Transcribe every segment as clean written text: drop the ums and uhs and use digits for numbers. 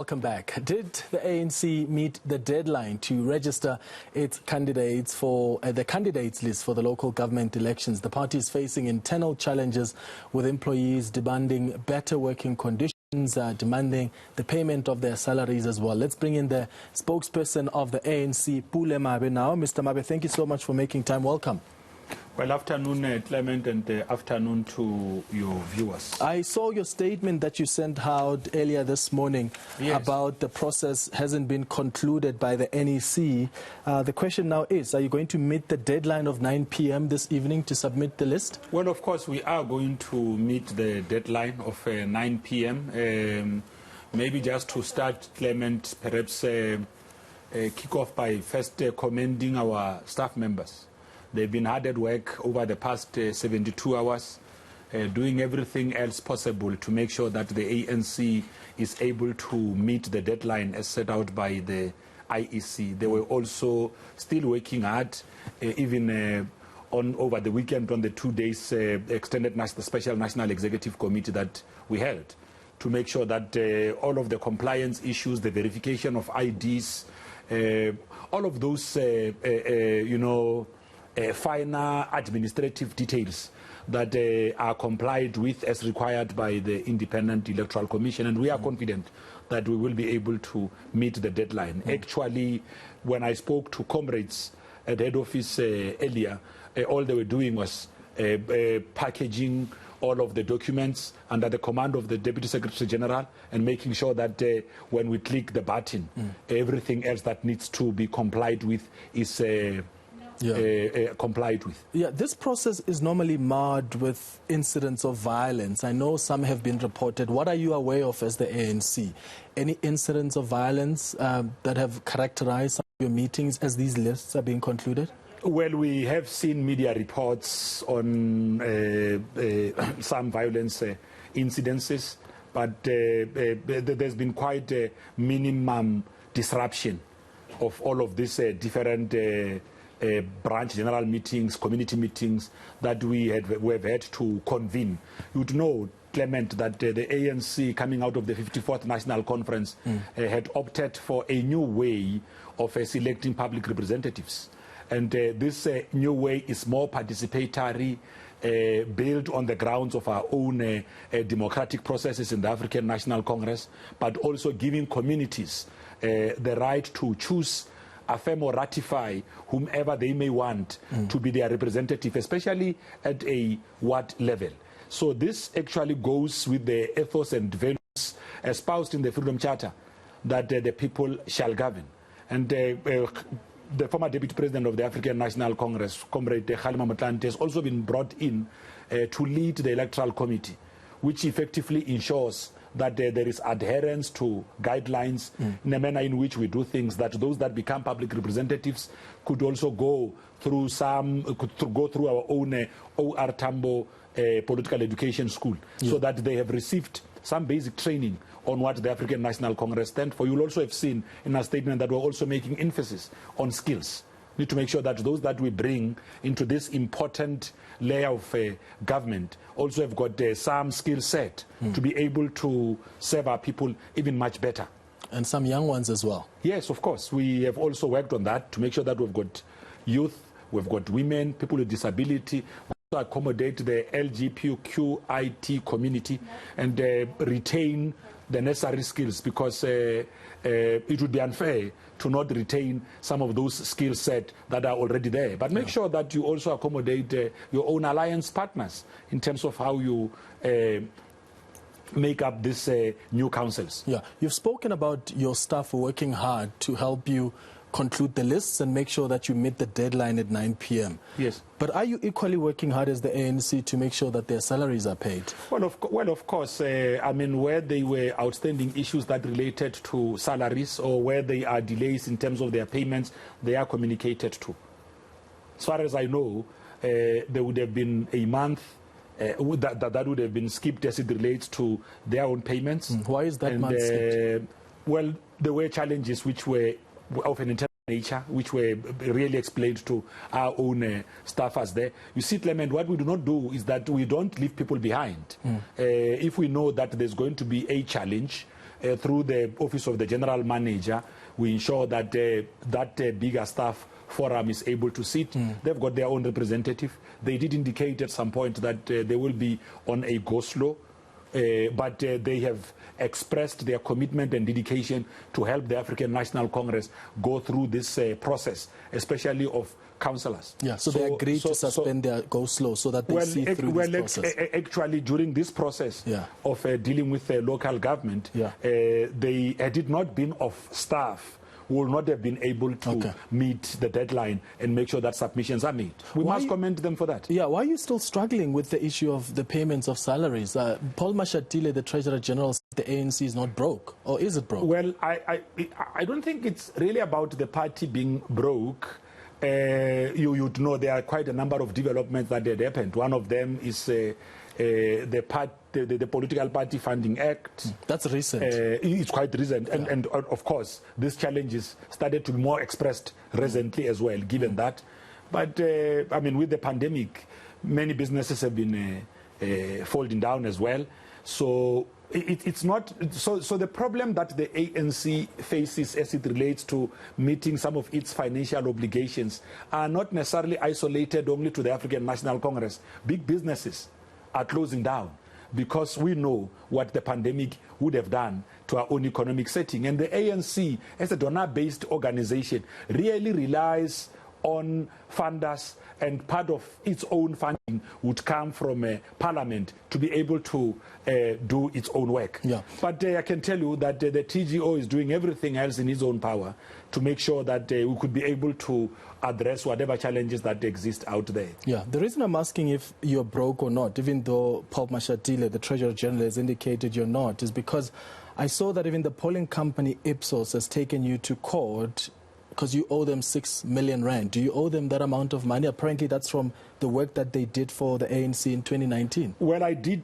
Welcome back. Did the ANC meet the deadline to register its candidates for the candidates list for the local government elections? The party is facing internal challenges with employees demanding better working conditions, demanding the payment of their salaries as well. Let's bring in the spokesperson of the ANC, Pule Mabe now. Mr. Mabe, thank you so much for making time. Welcome. Well, afternoon, Clement, and afternoon to your viewers. I saw your statement that you sent out earlier this morning about the process hasn't been concluded by the NEC. The question now is, are you going to meet the deadline of 9 p.m. this evening to submit the list? Well, of course, we are going to meet the deadline of 9 p.m. Maybe just to start, Clement, perhaps kick off by first commending our staff members. They've been hard at work over the past 72 hours, doing everything else possible to make sure that the ANC is able to meet the deadline as set out by the IEC. They were also still working hard, even over the weekend on the 2 days extended special National Executive Committee that we held, to make sure that all of the compliance issues, the verification of IDs, all of those, finer administrative details that are complied with as required by the Independent Electoral Commission, and we are confident that we will be able to meet the deadline. Actually, when I spoke to comrades at the head office earlier, all they were doing was packaging all of the documents under the command of the Deputy Secretary General and making sure that when we click the button, everything else that needs to be complied with is complied with. Yeah, this process is normally marred with incidents of violence. I know some have been reported. What are you aware of as the ANC? Any incidents of violence that have characterized some of your meetings as these lists are being concluded? Well, we have seen media reports on some violence incidences, but there's been quite a minimum disruption of all of these different branch general meetings, community meetings that we have had to convene. You would know, Clement, that the ANC, coming out of the 54th National Conference, had opted for a new way of selecting public representatives. And this new way is more participatory, built on the grounds of our own democratic processes in the African National Congress, but also giving communities the right to choose, affirm or ratify whomever they may want to be their representative, especially at a ward level. So this actually goes with the ethos and values espoused in the Freedom Charter that the people shall govern. And the former Deputy President of the African National Congress, Comrade Kgalema Motlanthe, has also been brought in to lead the Electoral Committee, which effectively ensures that there is adherence to guidelines in a manner in which we do things, that those that become public representatives could also go through our own OR Tambo political education school, so that they have received some basic training on what the African National Congress stands for. You'll also have seen in our statement that we're also making emphasis on skills. We need to make sure that those that we bring into this important layer of government also have got some skill set to be able to serve our people even much better. And some young ones as well. Yes, of course. We have also worked on that to make sure that we've got youth, we've got women, people with disability, to accommodate the LGBTQIT community and retain the necessary skills, because it would be unfair to not retain some of those skill sets that are already there. But make sure that you also accommodate your own alliance partners in terms of how you make up these new councils. Yeah, you've spoken about your staff working hard to help you conclude the lists and make sure that you meet the deadline at 9 p.m. Yes. But are you equally working hard as the ANC to make sure that their salaries are paid? Well, of course. I mean, where there were outstanding issues that related to salaries, or where there are delays in terms of their payments, they are communicated to. As far as I know, there would have been a month that would have been skipped as it relates to their own payments. Why is that month skipped? Well, there were challenges which were of an internal nature, which were really explained to our own staffers there. You see, Clement, what we do not do is that we don't leave people behind. If we know that there's going to be a challenge, through the Office of the General Manager, we ensure that that bigger staff forum is able to sit. They've got their own representative. They did indicate at some point that they will be on a go-slow, but they have expressed their commitment and dedication to help the African National Congress go through this process, especially of councillors. Yeah, so they agreed to suspend their go-slow so that they see through this process. Actually, during this process of dealing with local government, they, had it not been of staff, will not have been able to meet the deadline and make sure that submissions are made. We must commend them for that. Yeah, why are you still struggling with the issue of the payments of salaries? Pule Mabe, the Treasurer General, said the ANC is not broke, or is it broke? Well, I don't think it's really about the party being broke. You'd know there are quite a number of developments that had happened. One of them is the Political Party Funding Act. That's recent. It's quite recent. And of course, these challenges started to be more expressed recently as well, given that. But, I mean, with the pandemic, many businesses have been folding down as well. So it's not so the problem that the ANC faces as it relates to meeting some of its financial obligations are not necessarily isolated only to the African National Congress. Big businesses are closing down because we know what the pandemic would have done to our own economic setting. And the ANC, as a donor-based organization, really relies on funders, and part of its own funding would come from Parliament to be able to do its own work. Yeah. But I can tell you that the TGO is doing everything else in its own power to make sure that we could be able to address whatever challenges that exist out there. Yeah, the reason I'm asking if you're broke or not, even though Pule Mabe, the Treasurer General, has indicated you're not, is because I saw that even the polling company Ipsos has taken you to court because you owe them 6 million rand. Do you owe them that amount of money? Apparently that's from the work that they did for the ANC in 2019. Well, I did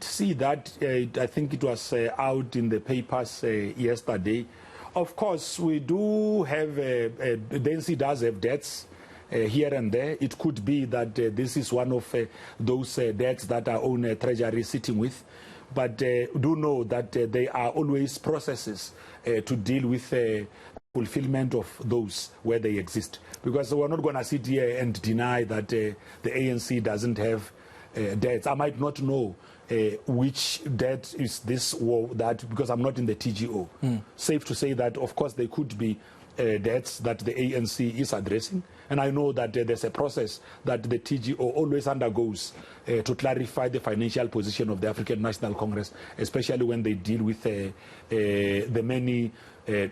see that. I think it was out in the papers yesterday. Of course, we do have, the ANC does have debts here and there. It could be that this is one of those debts that our own treasury is sitting with. But do know that there are always processes to deal with fulfillment of those where they exist. Because we're not going to sit here and deny that the ANC doesn't have debts. I might not know which debt is this or that because I'm not in the TGO. Safe to say that, of course, there could be debts that the ANC is addressing. And I know that there's a process that the TGO always undergoes to clarify the financial position of the African National Congress, especially when they deal with the many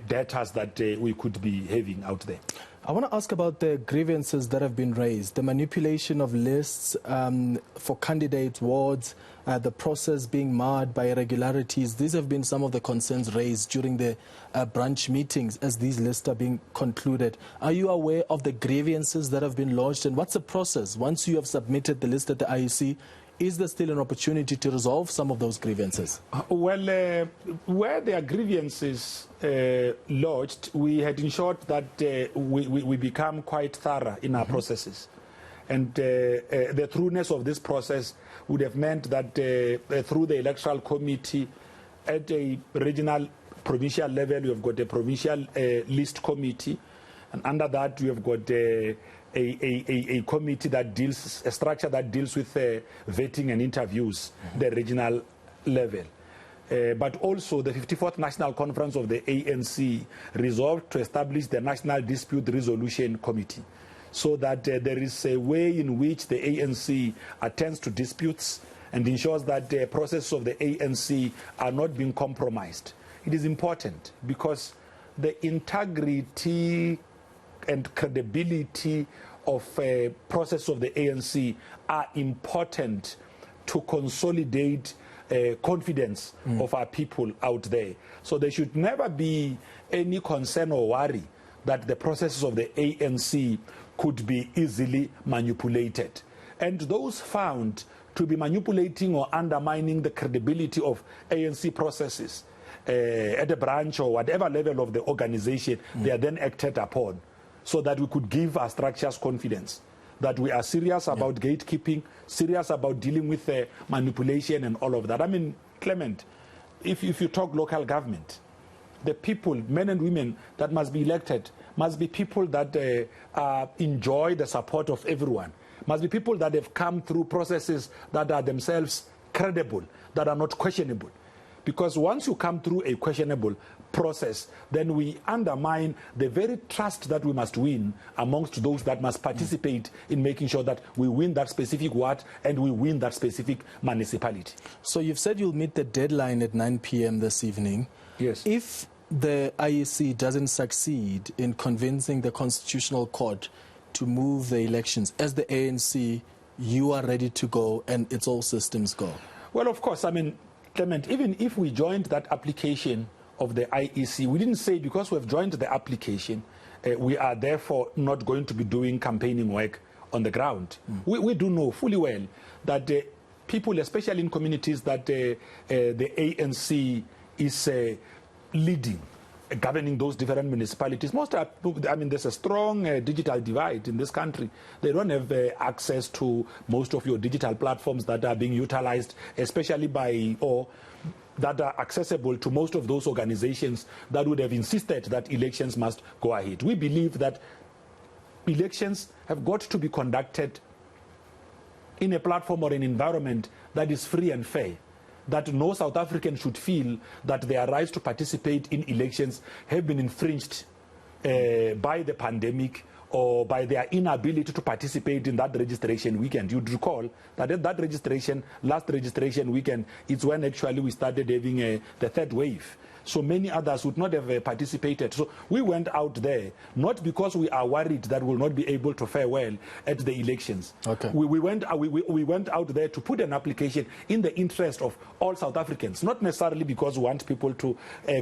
debtors that we could be having out there. I want to ask about the grievances that have been raised, the manipulation of lists for candidate wards, the process being marred by irregularities. These have been some of the concerns raised during the branch meetings as these lists are being concluded. Are you aware of the grievances that have been lodged, and what's the process? Once you have submitted the list at the IEC, is there still an opportunity to resolve some of those grievances? Well, where there are grievances lodged, we had ensured that we become quite thorough in our processes. And the thoroughness of this process would have meant that through the electoral committee at a regional, provincial level, we have got a provincial list committee. And under that, we have got a committee that deals, a structure that deals with vetting and interviews, the regional level. But also the 54th National Conference of the ANC resolved to establish the National Dispute Resolution Committee so that there is a way in which the ANC attends to disputes and ensures that the processes of the ANC are not being compromised. It is important because the integrity and credibility of a process of the ANC are important to consolidate confidence of our people out there. So there should never be any concern or worry that the processes of the ANC could be easily manipulated. And those found to be manipulating or undermining the credibility of ANC processes at a branch or whatever level of the organization, they are then acted upon, so that we could give our structures confidence that we are serious about gatekeeping, serious about dealing with manipulation and all of that. I mean, Clement, if you talk local government, the people, men and women that must be elected, must be people that enjoy the support of everyone, must be people that have come through processes that are themselves credible, that are not questionable. Because once you come through a questionable process, then we undermine the very trust that we must win amongst those that must participate in making sure that we win that specific ward and we win that specific municipality. So you've said you'll meet the deadline at 9 p.m. this evening. Yes. If the IEC doesn't succeed in convincing the Constitutional Court to move the elections, as the ANC, you are ready to go and it's all systems go? Well, of course, I mean, Clement, even if we joined that application of the IEC, we didn't say because we've joined the application, we are therefore not going to be doing campaigning work on the ground. We do know fully well that people, especially in communities that the ANC is leading, governing those different municipalities. There's a strong digital divide in this country. They don't have access to most of your digital platforms that are being utilized, especially by, or that are accessible to most of those organizations that would have insisted that elections must go ahead. We believe that elections have got to be conducted in a platform or an environment that is free and fair, that no South African should feel that their rights to participate in elections have been infringed by the pandemic or by their inability to participate in that registration weekend. You'd recall that at that last registration weekend, it's when actually we started having the third wave. So many others would not have participated. So we went out there, not because we are worried that we'll not be able to fare well at the elections. Okay. We went out there to put an application in the interest of all South Africans, not necessarily because we want people to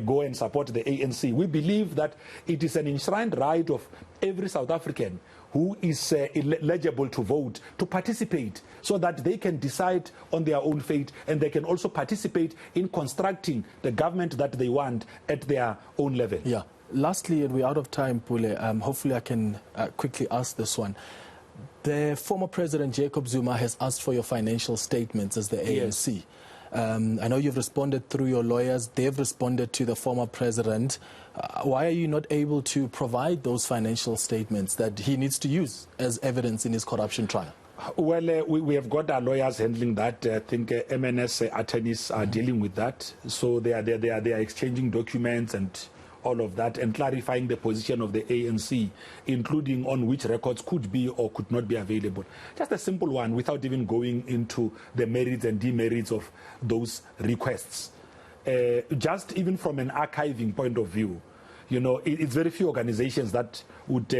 go and support the ANC. We believe that it is an enshrined right of every South African who is eligible to vote to participate so that they can decide on their own fate and they can also participate in constructing the government that they want at their own level. Yeah. Lastly, and we're out of time, Pule, hopefully I can quickly ask this one. The former President Jacob Zuma has asked for your financial statements as the ANC. Yes. I know you've responded through your lawyers. They've responded to the former president. Why are you not able to provide those financial statements that he needs to use as evidence in his corruption trial? Well, we have got our lawyers handling that. I think MNS attorneys are dealing with that. So they are exchanging documents and all of that and clarifying the position of the ANC, including on which records could be or could not be available. Just a simple one without even going into the merits and demerits of those requests. Just even from an archiving point of view, you know, it's very few organizations that would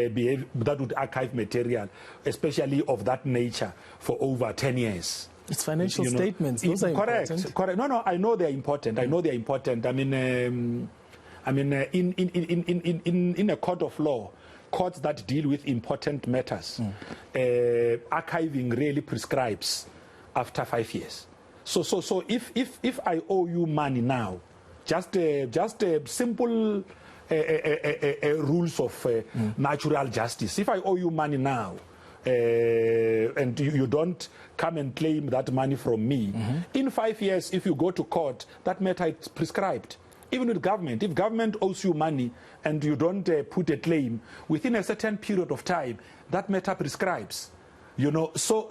archive material, especially of that nature, for over 10 years. It's financial statements. Those are important. Correct. No, I know they're important. I mean, in a court of law, courts that deal with important matters, archiving really prescribes after 5 years. So if I owe you money now, just simple rules of natural justice. If I owe you money now, and you don't come and claim that money from me, in 5 years, if you go to court, that matter is prescribed. Even with government, if government owes you money and you don't put a claim, within a certain period of time, that matter prescribes. You know, so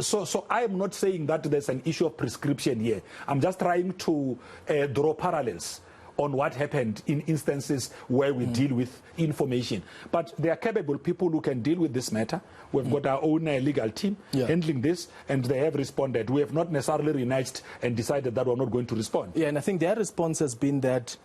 I am not saying that there's an issue of prescription here. I'm just trying to draw parallels on what happened in instances where we deal with information. But there are capable people who can deal with this matter. We've got our own legal team handling this, and they have responded. We have not necessarily reneged and decided that we're not going to respond. Yeah, and I think their response has been that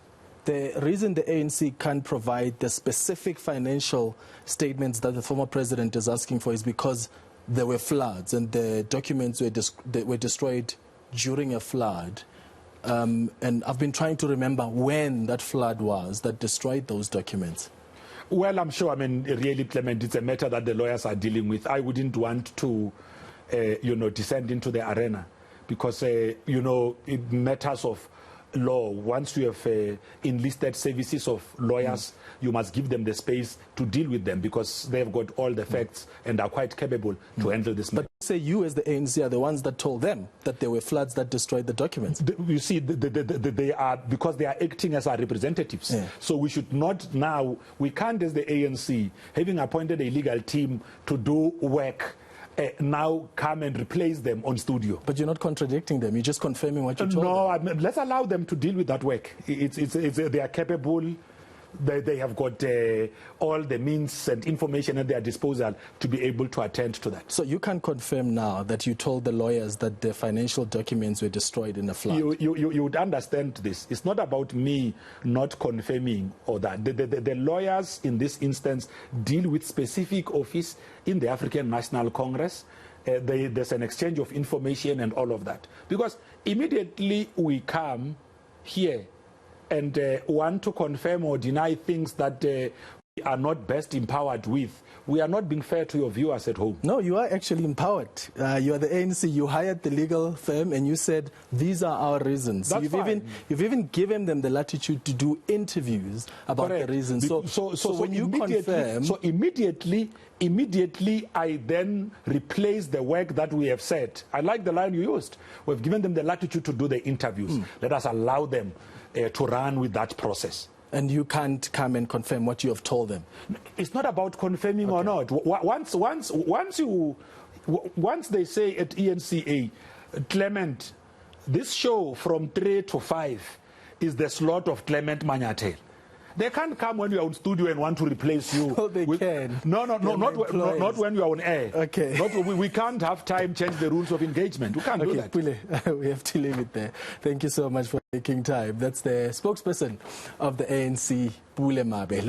the reason the ANC can't provide the specific financial statements that the former president is asking for is because there were floods and the documents were destroyed during a flood. And I've been trying to remember when that flood was that destroyed those documents. Well, I'm sure, I mean, really, Clement, it's a matter that the lawyers are dealing with. I wouldn't want to, descend into the arena because, it matters of law. Once you have enlisted services of lawyers, you must give them the space to deal with them because they've got all the facts and are quite capable to handle this matter. But say you as the ANC are the ones that told them that there were floods that destroyed the documents. You see, they are, because they are acting as our representatives. Yeah. So we should not now, we can't as the ANC, having appointed a legal team to do work, now come and replace them on studio. But you're not contradicting them. You're just confirming what you told them. No, I mean, let's allow them to deal with that work. They are capable. They have got all the means and information at their disposal to be able to attend to that. So you can confirm now that you told the lawyers that the financial documents were destroyed in a flood? You would understand this. It's not about me not confirming or that. The lawyers in this instance deal with specific office in the African National Congress. There's an exchange of information and all of that. Because immediately we come here and want to confirm or deny things that we are not best empowered with, we are not being fair to your viewers at home. No, you are actually empowered. You are the ANC. You hired the legal firm and you said, these are our reasons. That's fine. You've even given them the latitude to do interviews about Correct. the reasons. So when you confirm... So immediately, I then replace the work that we have said. I like the line you used. We've given them the latitude to do the interviews. Let us allow them to run with that process. And you can't come and confirm what you have told them? It's not about confirming or not. Once they say at ENCA, Clement, this show from 3 to 5 is the slot of Clement Manyatel. They can't come when you are on studio and want to replace you. Oh, they can. No, not when you are on air. Okay. We can't have time change the rules of engagement. We can't do that. Pule, we have to leave it there. Thank you so much for taking time. That's the spokesperson of the ANC, Pule Mabe.